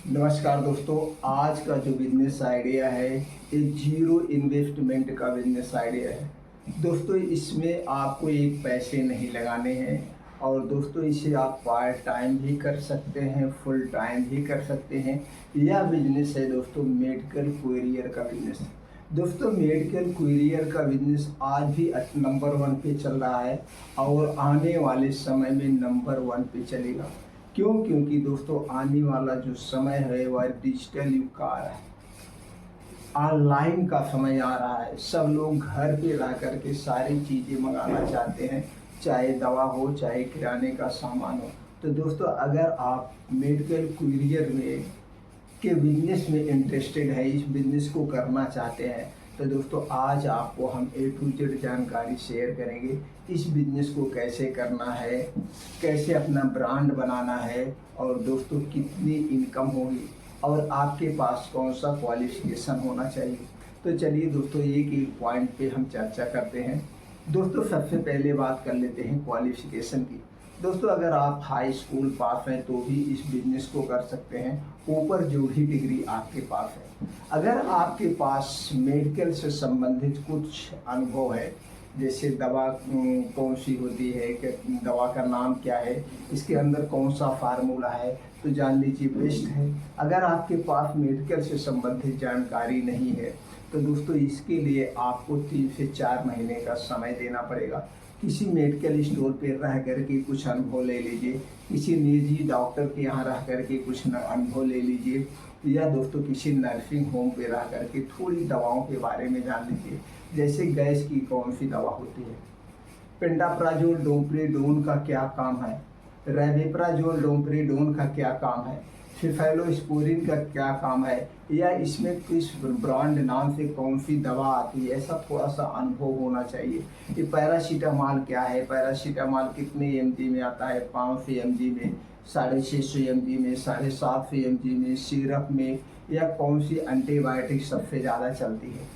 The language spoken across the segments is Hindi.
नमस्कार दोस्तों। आज का जो बिजनेस आइडिया है ये जीरो इन्वेस्टमेंट का बिजनेस आइडिया है। दोस्तों इसमें आपको एक पैसे नहीं लगाने हैं और दोस्तों इसे आप पार्ट टाइम भी कर सकते हैं, फुल टाइम भी कर सकते हैं। यह बिजनेस है दोस्तों मेडिकल कुरियर का बिजनेस। दोस्तों मेडिकल कुरियर का बिजनेस आज भी नंबर 1 पे चल रहा है और आने वाले समय में नंबर 1 पे चलेगा। क्यों? क्योंकि दोस्तों आने वाला जो समय है वह डिजिटल युग का आ रहा है, ऑनलाइन का समय आ रहा है। सब लोग घर पे रह करके सारी चीज़ें मंगाना चाहते हैं, चाहे दवा हो चाहे किराने का सामान हो। तो दोस्तों अगर आप मेडिकल कुरियर में के बिजनेस में इंटरेस्टेड है, इस बिजनेस को करना चाहते हैं, तो दोस्तों आज आपको हम A to Z जानकारी शेयर करेंगे। इस बिजनेस को कैसे करना है, कैसे अपना ब्रांड बनाना है और दोस्तों कितनी इनकम होगी और आपके पास कौन सा क्वालिफिकेशन होना चाहिए। तो चलिए दोस्तों एक एक पॉइंट पे हम चर्चा करते हैं। दोस्तों सबसे पहले बात कर लेते हैं क्वालिफिकेशन की। दोस्तों अगर आप हाई स्कूल पास हैं तो भी इस बिजनेस को कर सकते हैं, ऊपर जो भी डिग्री आपके पास है। अगर आपके पास मेडिकल से संबंधित कुछ अनुभव है, जैसे दवा कौन सी होती है, कि दवा का नाम क्या है, इसके अंदर कौन सा फार्मूला है, तो जान लीजिए बेस्ट है। अगर आपके पास मेडिकल से संबंधित जानकारी नहीं है तो दोस्तों इसके लिए आपको 3 से 4 महीने का समय देना पड़ेगा। किसी मेडिकल स्टोर पे रह करके कुछ अनुभव ले लीजिए, किसी निजी डॉक्टर के यहाँ रह करके कुछ अनुभव ले लीजिए, या दोस्तों किसी नर्सिंग होम पे रह करके थोड़ी दवाओं के बारे में जान लीजिए। जैसे गैस की कौन सी दवा होती है, पेंटाप्राजोल डोमपेरिडोन का क्या काम है, रेवेप्राजोल डोमपेरिडोन का क्या काम है, सिफेलोस्पोरिन का क्या काम है, या इसमें किस ब्रांड नाम से कौन सी दवा आती है, ऐसा थोड़ा सा अनुभव होना चाहिए। ये पैरासीटामॉल क्या है, पैरासीटामॉल कितने mg में आता है, 500 mg में, 650 mg में, 750 mg में, सिरप में, या कौन सी एंटीबायोटिक सबसे ज़्यादा चलती है।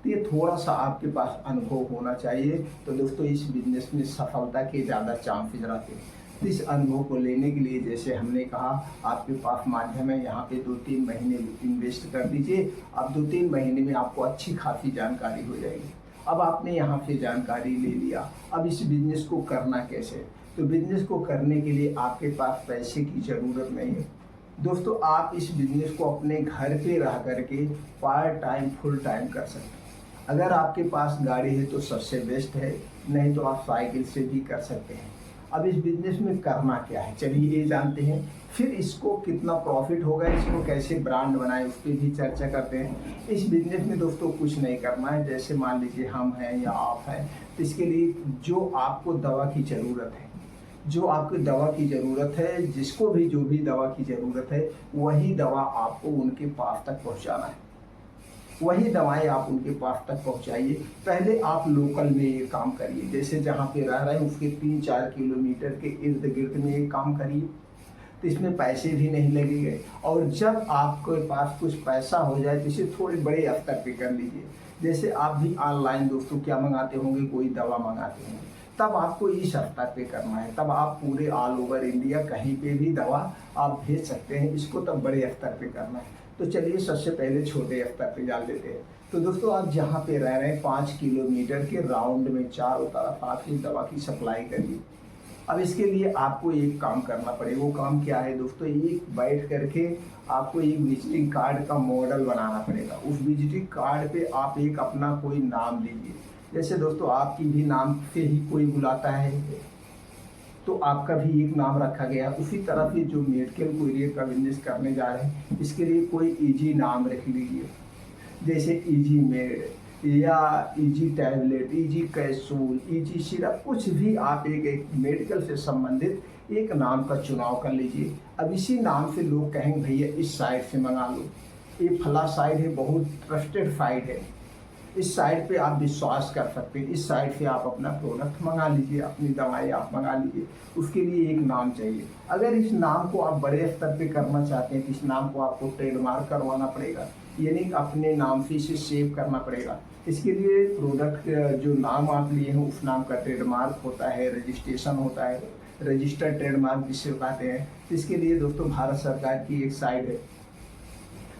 तो ये थोड़ा सा आपके पास अनुभव होना चाहिए। तो दोस्तों इस बिजनेस में सफलता के ज़्यादा चांसेस रहते हैं। तो इस अनुभव को लेने के लिए जैसे हमने कहा आपके पास माध्यम है, यहाँ पे 2-3 महीने इन्वेस्ट कर दीजिए। अब 2-3 महीने में आपको अच्छी खासी जानकारी हो जाएगी। अब आपने यहाँ से जानकारी ले लिया, अब इस बिजनेस को करना कैसे। तो बिजनेस को करने के लिए आपके पास पैसे की ज़रूरत नहीं है दोस्तों। आप इस बिजनेस को अपने घर पे रह करके पार्ट टाइम फुल टाइम कर सकते हैं। अगर आपके पास गाड़ी है तो सबसे बेस्ट है, नहीं तो आप साइकिल से भी कर सकते हैं। अब इस बिजनेस में करना क्या है चलिए ये जानते हैं, फिर इसको कितना प्रॉफिट होगा, इसको कैसे ब्रांड बनाए उस पर भी चर्चा करते हैं। इस बिजनेस में दोस्तों कुछ नहीं करना है। जैसे मान लीजिए हम हैं या आप हैं, तो इसके लिए जो आपको दवा की ज़रूरत है, जो आपको दवा की ज़रूरत है, जिसको भी जो भी दवा की ज़रूरत है वही दवा आपको उनके पास तक पहुँचाना है, वही दवाएं आप उनके पास तक पहुंचाइए। पहले आप लोकल में ये काम करिए, जैसे जहाँ पे रह रहे हैं उसके 3-4 किलोमीटर के इर्द गिर्द में ये काम करिए, तो इसमें पैसे भी नहीं लगेंगे। और जब आपके पास कुछ पैसा हो जाए तो इसे थोड़े बड़े स्तर पे कर लीजिए। जैसे आप भी ऑनलाइन दोस्तों क्या मंगाते होंगे, कोई दवा मंगाते होंगे, तब आपको इस स्तर पे करना है। तब आप पूरे ऑल ओवर इंडिया कहीं पे भी दवा आप भेज सकते हैं, इसको तब बड़े स्तर पे करना है। तो चलिए सबसे पहले छोटे स्तर पे डाल देते हैं। तो दोस्तों आप जहाँ पे रह रहे हैं 5 किलोमीटर के राउंड में चारों तरफ आप ही दवा की सप्लाई करिए। अब इसके लिए आपको एक काम करना पड़ेगा। वो काम क्या है दोस्तों, एक बैठ करके आपको एक विजिटिंग कार्ड का मॉडल बनाना पड़ेगा। उस विजिटिंग कार्ड पे आप एक अपना कोई नाम लीजिए। जैसे दोस्तों आपकी भी नाम से ही कोई बुलाता है तो आपका भी एक नाम रखा गया। उसी तरह से जो मेडिकल कुरियर का बिजनेस करने जा रहे हैं इसके लिए कोई इजी नाम रख लीजिए, जैसे इजी मेड या easy tablet, easy capsule, easy syrup, कुछ भी आप एक मेडिकल से संबंधित एक नाम का चुनाव कर लीजिए। अब इसी नाम से लोग कहेंगे भैया इस साइट से मंगा लो, ये फला साइट है, बहुत ट्रस्टेड साइट है, इस साइट पे आप विश्वास कर सकते हैं, इस साइट से आप अपना प्रोडक्ट मंगा लीजिए, अपनी दवाई आप मंगा लीजिए। उसके लिए एक नाम चाहिए। अगर इस नाम को आप बड़े स्तर पे करना चाहते हैं तो इस नाम को आपको ट्रेडमार्क करवाना पड़ेगा, यानी अपने नाम से इसे सेव करना पड़ेगा। इसके लिए प्रोडक्ट जो नाम आप लिए हैं उस नाम का ट्रेडमार्क होता है, रजिस्ट्रेशन होता है, रजिस्टर्ड ट्रेडमार्क जिसे कहते हैं। इसके लिए दोस्तों भारत सरकार की एक साइट है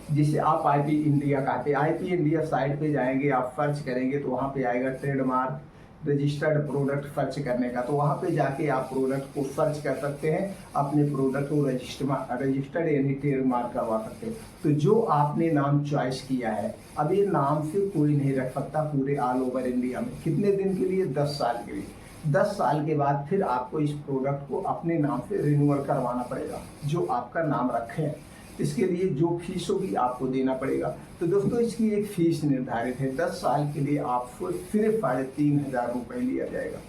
जिसे आप आईपी इंडिया कहते हैं। आईपी इंडिया साइट पे जाएंगे, आप सर्च करेंगे तो वहाँ पे आएगा ट्रेडमार्क रजिस्टर्ड प्रोडक्ट सर्च करने का, तो वहाँ पे जाके आप प्रोडक्ट को सर्च कर सकते हैं, अपने प्रोडक्ट को रजिस्टर्ड यानी ट्रेडमार्क करवा सकते हैं। तो जो आपने नाम चॉइस किया है, अब ये नाम से कोई नहीं रख सकता पूरे ऑल ओवर इंडिया में। कितने दिन के लिए? 10 साल के लिए। 10 साल के बाद फिर आपको इस प्रोडक्ट को अपने नाम से रिन्यूअल करवाना पड़ेगा, जो आपका नाम रखे हैं। इसके लिए जो फीस होगी आपको देना पड़ेगा। तो दोस्तों इसकी एक फीस निर्धारित है, 10 साल के लिए आपको सिर्फ 3,500 रुपये लिया जाएगा।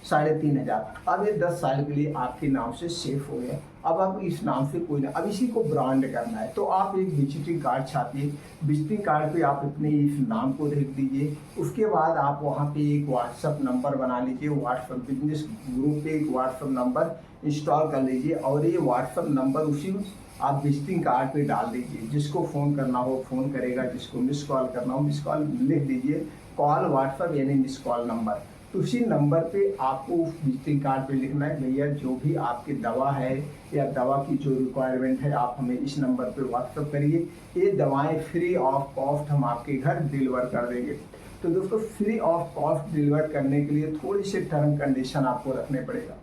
3,500। अब ये 10 साल के लिए आपके नाम से सेफ हो गया। अब आप इस नाम से कोई ना, अब इसी को ब्रांड करना है तो आप एक विजिटिंग कार्ड छापिए। विजिटिंग कार्ड पे आप अपने इस नाम को लिख दीजिए। उसके बाद आप वहाँ पे एक व्हाट्सअप नंबर बना लीजिए, व्हाट्सअप बिजनेस ग्रुप पे एक व्हाट्सअप नंबर इंस्टॉल कर लीजिए और ये व्हाट्सअप नंबर उसी आप विजिटिंग कार्ड पे डाल दीजिए। जिसको फ़ोन करना हो फ़ोन करेगा, जिसको मिस कॉल करना हो मिस कॉल लिख दीजिए। कॉल व्हाट्सअप यानी मिस कॉल नंबर, तो उसी नंबर पे आपको विजिटिंग कार्ड पे लिखना है, भैया जो भी आपकी दवा है या दवा की जो रिक्वायरमेंट है आप हमें इस नंबर पे व्हाट्सअप करिए। ये दवाएं फ्री ऑफ कॉस्ट हम आपके घर डिलीवर कर देंगे। तो दोस्तों फ्री ऑफ कॉस्ट डिलीवर करने के लिए थोड़ी सी टर्म कंडीशन आपको रखने पड़ेगा।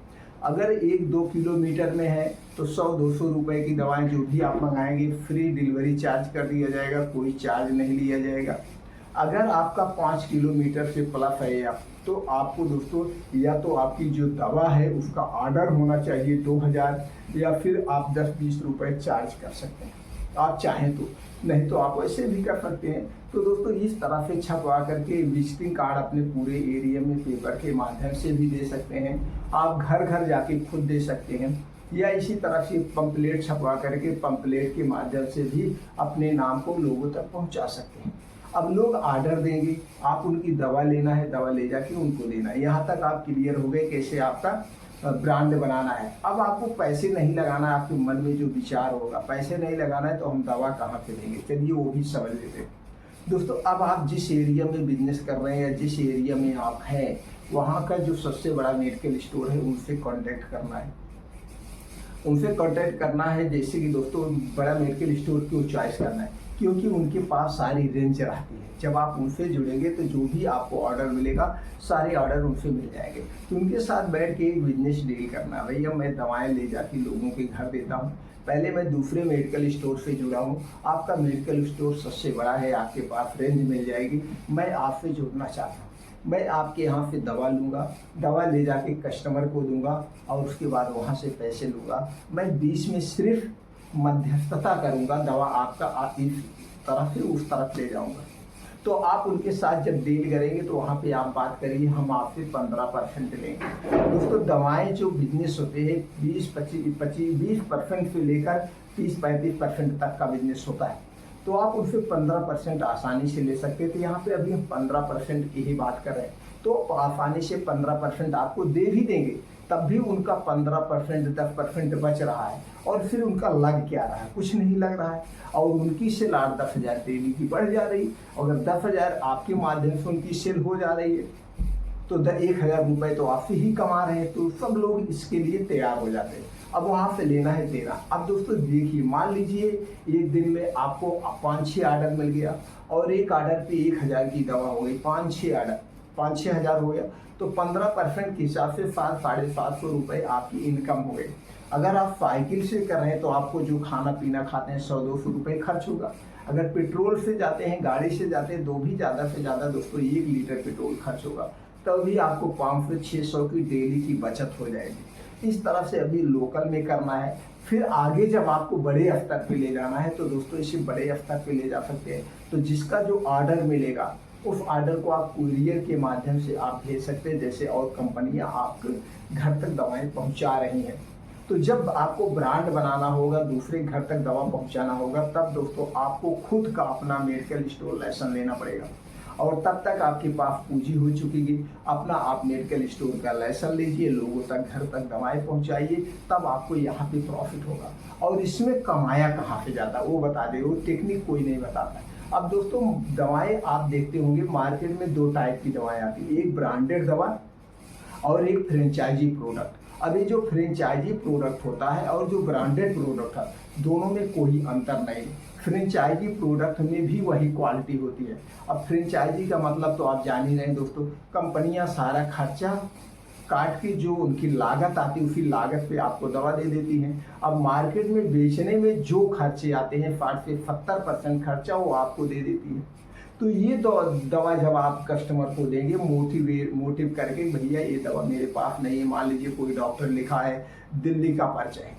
अगर 1-2 किलोमीटर में है तो 100-200 रुपये की दवाएं जो भी आप मंगाएंगे फ्री डिलीवरी चार्ज कर दिया जाएगा, कोई चार्ज नहीं लिया जाएगा। अगर आपका 5 किलोमीटर से प्लस है या तो आपको दोस्तों या तो आपकी जो दवा है उसका ऑर्डर होना चाहिए 2000, या फिर आप 10-20 रुपये चार्ज कर सकते हैं आप चाहें तो, नहीं तो आप ऐसे भी कर सकते हैं। तो दोस्तों इस तरह से छपवा करके विजिटिंग कार्ड अपने पूरे एरिया में पेपर के माध्यम से भी दे सकते हैं, आप घर घर जाके खुद दे सकते हैं, या इसी तरह से पंपलेट छपवा करके पंपलेट के माध्यम से भी अपने नाम को लोगों तक पहुंचा सकते हैं। अब लोग ऑर्डर देंगे, आप उनकी दवा लेना है, दवा ले जाके उनको देना है। यहाँ तक आप क्लियर हो गए कैसे आपका ब्रांड बनाना है। अब आपको पैसे नहीं लगाना है, आपके मन में जो विचार होगा पैसे नहीं लगाना है तो हम दवा कहाँ से लेंगे, चलिए वो भी समझ लेते हैं। दोस्तों अब आप जिस एरिया में बिजनेस कर रहे हैं या जिस एरिया में आप हैं वहाँ का जो सबसे बड़ा मेडिकल स्टोर है उनसे कांटेक्ट करना है, उनसे कांटेक्ट करना है। जैसे कि दोस्तों बड़ा मेडिकल स्टोर क्यों चॉइस करना है, क्योंकि उनके पास सारी रेंज रहती है। जब आप उनसे जुड़ेंगे तो जो भी आपको ऑर्डर मिलेगा सारे ऑर्डर उनसे मिल जाएंगे। तो उनके साथ बैठ के एक बिजनेस डील करना, भैया मैं दवाएं ले जाके लोगों के घर देता हूँ, पहले मैं दूसरे मेडिकल स्टोर से जुड़ा हूँ, आपका मेडिकल स्टोर सबसे बड़ा है, आपके पास रेंज मिल जाएगी, मैं आपसे जुड़ना चाहता हूँ, मैं आपके यहाँ से दवा लूँगा, दवा ले जाके कस्टमर को दूंगा और उसके बाद वहाँ से पैसे लूँगा, मैं बीच में सिर्फ मध्यस्थता करूँगा, दवा आपका इस तरफ से उस तरफ ले जाऊँगा। तो आप उनके साथ जब डील करेंगे तो वहाँ पे आप बात करिए हम आपसे 15% लेंगे। दोस्तों दवाएं जो बिजनेस होते हैं 20% से लेकर 30-35% तक का बिजनेस होता है, तो आप उनसे 15% आसानी से ले सकते हैं। तो यहाँ पे अभी हम 15% की ही बात कर रहे हैं, तो आसानी से 15% आपको दे भी देंगे, तब भी उनका 15% 10% बच रहा है और फिर उनका लग क्या रहा है, कुछ नहीं लग रहा है, और उनकी सेल 8-10 हज़ार डेली की बढ़ जा रही। अगर 10,000 आपके माध्यम से उनकी सेल हो जा रही है तो 1,000 रुपये तो आप ही कमा रहे हैं, तो सब लोग इसके लिए तैयार हो जाते हैं। अब वहाँ से लेना है देना। अब दोस्तों देखिए, मान लीजिए एक दिन में आपको 5-6 ऑर्डर मिल गया और एक ऑर्डर पे 1,000 की दवा हो गई, 5-6 ऑर्डर 5-6 हज़ार हो गया, तो 15% के हिसाब से 700-750 रुपये आपकी इनकम हो गई। अगर आप साइकिल से कर रहे हैं तो आपको जो खाना पीना खाते हैं 100-200 रुपये खर्च होगा। अगर पेट्रोल से जाते हैं, गाड़ी से जाते हैं, तो भी ज़्यादा से ज़्यादा दोस्तों 1 लीटर पेट्रोल खर्च होगा, तभी आपको 500-600 की डेली की बचत हो जाएगी। इस तरह से अभी लोकल में करना है, फिर आगे जब आपको बड़े स्तर पे ले जाना है तो दोस्तों इसे बड़े स्तर पे ले जा सकते हैं। तो जिसका जो ऑर्डर मिलेगा उस ऑर्डर को आप कुरियर के माध्यम से आप भेज सकते हैं, जैसे और कंपनियां आपके घर तक दवाएं पहुंचा रही हैं। तो जब आपको ब्रांड बनाना होगा, दूसरे घर तक दवा पहुंचाना होगा, तब दोस्तों आपको खुद का अपना मेडिकल स्टोर लाइसेंस लेना पड़ेगा, और तब तक आपके पास पूंजी हो चुकी, अपना आप मेडिकल स्टोर का लाइसेंस लीजिए, लोगों तक घर तक दवाएं पहुंचाइए, तब आपको यहाँ पे प्रॉफिट होगा। और इसमें कमाया कहाँ से जाता है वो बता दे, वो टेक्निक कोई नहीं बताता। अब दोस्तों दवाएं आप देखते होंगे मार्केट में 2 टाइप की दवाएं आती है, एक ब्रांडेड दवा और एक फ्रेंचाइजी प्रोडक्ट। अभी जो फ्रेंचाइजी प्रोडक्ट होता है और जो ब्रांडेड प्रोडक्ट है दोनों में कोई अंतर नहीं। फ्रेंचाइजी प्रोडक्ट में भी वही क्वालिटी होती है। अब फ्रेंचाइजी का मतलब तो आप जान ही रहे हैं दोस्तों, कंपनियां सारा खर्चा काट के जो उनकी लागत आती है उसी लागत पे आपको दवा दे देती हैं। अब मार्केट में बेचने में जो खर्चे आते हैं 60 से 70% खर्चा वो आपको दे देती है। तो ये दवा जब आप कस्टमर को देंगे मोटिव करके, भैया ये दवा मेरे पास नहीं है, मान लीजिए कोई डॉक्टर लिखा है दिल्ली का पर्चा है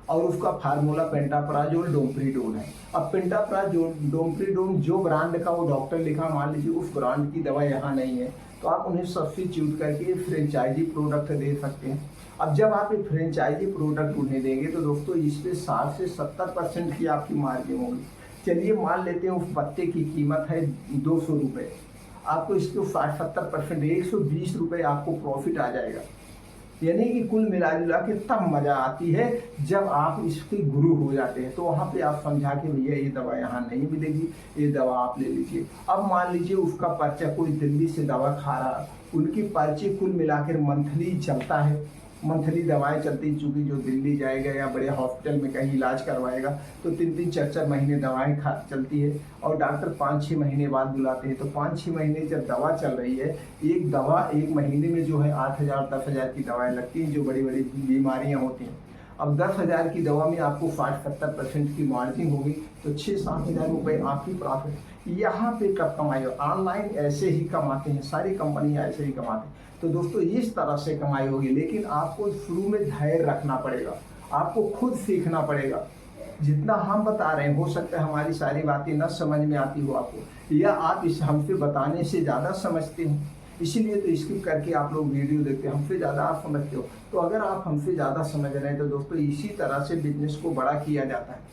और उसका फार्मूला पेंटाप्राजोल डोमप्रीडोन है। अब पेंटाप्राजोल डोमप्रीडोन जो ब्रांड का वो डॉक्टर लिखा, मान लीजिए उस ब्रांड की दवा यहाँ नहीं है, तो आप उन्हें सब्स्टिट्यूट करके फ्रेंचाइजी प्रोडक्ट दे सकते हैं। अब जब आप ये फ्रेंचाइजी प्रोडक्ट उन्हें देंगे तो दोस्तों इस पर 60 से 70% की आपकी मार्जिन होगी। चलिए मान लेते हैं उस पत्ते की कीमत है 200 रुपये, आपको इसको 60-70% 120 रुपये आपको प्रॉफिट आ जाएगा। यानी कि कुल मिला जुला के तब मजा आती है जब आप इसके गुरु हो जाते हैं। तो वहाँ पे आप समझा के भैया ये दवा यहाँ नहीं मिलेगी, ये दवा आप ले लीजिए। अब मान लीजिए उसका पर्चा कोई दिल्ली से दवा खा रहा, उनकी पर्ची कुल मिलाकर मंथली चलता है, मंथली दवाएं चलती, चूँकि जो दिल्ली जाएगा या बड़े हॉस्पिटल में कहीं इलाज करवाएगा तो 3-3, 4-4 महीने दवाएं चलती है और डॉक्टर 5-6 महीने बाद बुलाते हैं। तो 5-6 महीने जब दवा चल रही है, एक दवा एक महीने में जो है 8,000 10,000 की दवाएं लगती हैं जो बड़ी बड़ी बीमारियां होती हैं। अब 10,000 की दवा में आपको 60-70% की मार्जिन होगी, तो 6-7 हज़ार रुपये आपकी प्रॉफिट। यहाँ पे कब कमाई हो? ऑनलाइन ऐसे ही कमाते हैं, सारी कंपनियाँ ऐसे ही कमाते हैं। तो दोस्तों इस तरह से कमाई होगी, लेकिन आपको शुरू में धैर्य रखना पड़ेगा, आपको खुद सीखना पड़ेगा। जितना हम बता रहे हैं, हो सकता है हमारी सारी बातें न समझ में आती हो आपको, या आप इस हमसे बताने से ज़्यादा समझते हो, इसीलिए तो स्किप करके आप लोग वीडियो देखते हैं, हमसे ज़्यादा आप समझते हो। तो अगर आप हमसे ज़्यादा समझ रहे हैं तो दोस्तों इसी तरह से बिजनेस को बड़ा किया जाता है।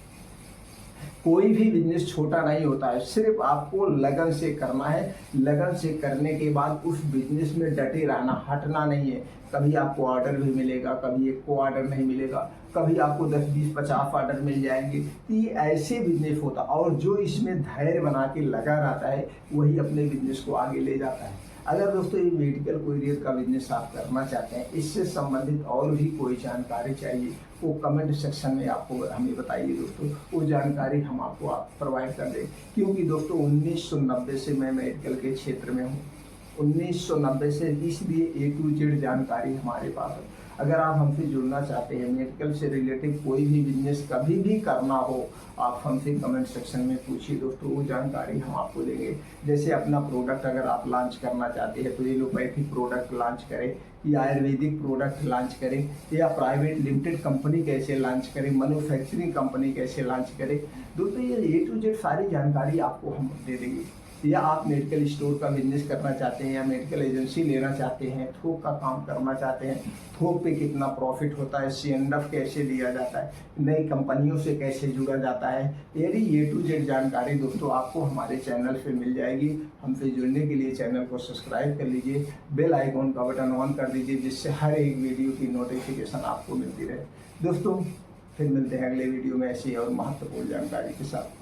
कोई भी बिजनेस छोटा नहीं होता है, सिर्फ आपको लगन से करना है। लगन से करने के बाद उस बिजनेस में डटे रहना, हटना नहीं है। कभी आपको ऑर्डर भी मिलेगा, कभी एक को ऑर्डर नहीं मिलेगा, कभी आपको 10, 20, 50 ऑर्डर मिल जाएंगे। ये ऐसे बिजनेस होता, और जो इसमें धैर्य बना के लगा रहता है वही अपने बिजनेस को आगे ले जाता है। अगर दोस्तों ये मेडिकल कोरियर का बिजनेस आप करना चाहते हैं, इससे संबंधित और भी कोई जानकारी चाहिए, वो कमेंट सेक्शन में आपको हमें बताइए दोस्तों, वो जानकारी हम आपको प्रोवाइड कर दें। क्योंकि दोस्तों 1990 से मैं मेडिकल के क्षेत्र में हूँ, 1990 से, इसलिए A to Z जानकारी हमारे पास है। अगर आप हमसे जुड़ना चाहते हैं, मेडिकल से रिलेटेड कोई भी बिजनेस कभी भी करना हो, आप हमसे कमेंट सेक्शन में पूछिए दोस्तों, वो जानकारी हम आपको देंगे। जैसे अपना प्रोडक्ट अगर आप लॉन्च करना चाहते हैं तो एलोपैथिक प्रोडक्ट लॉन्च करें, या आयुर्वेदिक प्रोडक्ट लॉन्च करें, या प्राइवेट लिमिटेड कंपनी कैसे लॉन्च करें, मैन्युफैक्चरिंग कंपनी कैसे लॉन्च करें, दोस्तों ये A to Z सारी जानकारी आपको हम दे देंगे। या आप मेडिकल स्टोर का बिजनेस करना चाहते हैं, या मेडिकल एजेंसी लेना चाहते हैं, थोक का काम करना चाहते हैं, थोक पे कितना प्रॉफिट होता है, C&F कैसे लिया जाता है, नई कंपनियों से कैसे जुड़ा जाता है, यानी A to Z जानकारी दोस्तों आपको हमारे चैनल पे मिल जाएगी। हमसे जुड़ने के लिए चैनल को सब्सक्राइब कर लीजिए, बेल आइकॉन का बटन ऑन कर दीजिए, जिससे हर एक वीडियो की नोटिफिकेशन आपको मिलती रहे। दोस्तों फिर मिलते हैं अगले वीडियो में ऐसी और महत्वपूर्ण जानकारी के साथ।